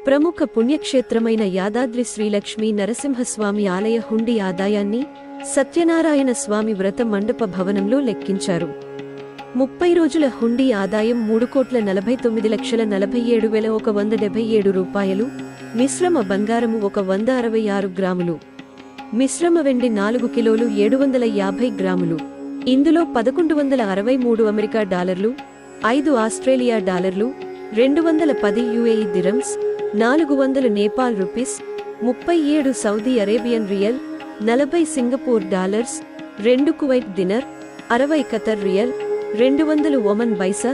ప్రముఖ పుణ్యక్షేత్రమైన యాదాద్రి శ్రీలక్ష్మీ నరసింహస్వామి ఆలయ హుండీ ఆదాయాన్ని సత్యనారాయణ స్వామి వ్రత మండప భవనంలో లెక్కించారు. 30 రోజుల హుండీ ఆదాయం 3,49,47,177 రూపాయలు. మిశ్రమ బంగారము 166 గ్రాములు. మిశ్రమ వెండి 4 కిలోలు 750 గ్రాములు. ఇందులో 1163 అమెరికా డాలర్లు, 5 ఆస్ట్రేలియా డాలర్లు, 210 UAE dirhams, 400 Nepal rupees, 37 Saudi Arabian riyal, 40 Singapore dollars, 2 Kuwait dinar, 60 Qatar riyal, 200 Oman baisa,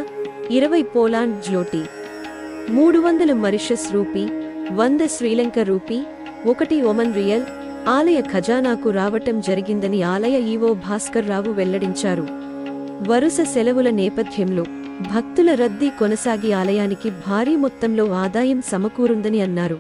20 Poland zloty, 300 Mauritius rupee, 100 Sri Lanka rupee, 1 Oman riyal ఆలయ ఖజానాకు రావటం జరిగిందని ఆలయ ఈవో భాస్కర్ రావు వెల్లడించారు. వరుస సెలవుల నేపథ్యంలో భక్తుల రద్దీ కొనసాగి ఆలయానికి భారీ మొత్తంలో ఆదాయం సమకూరుందని అన్నారు.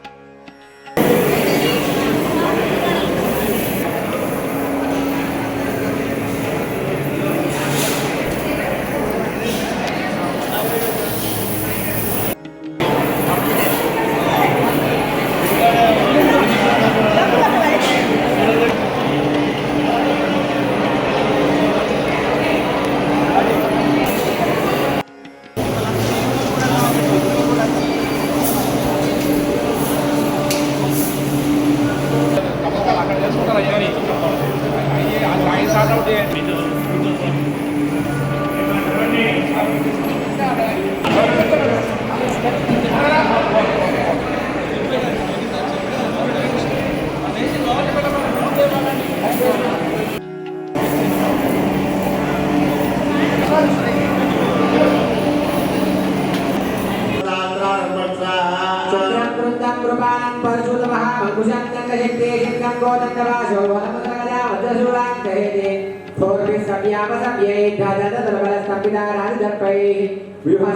Viva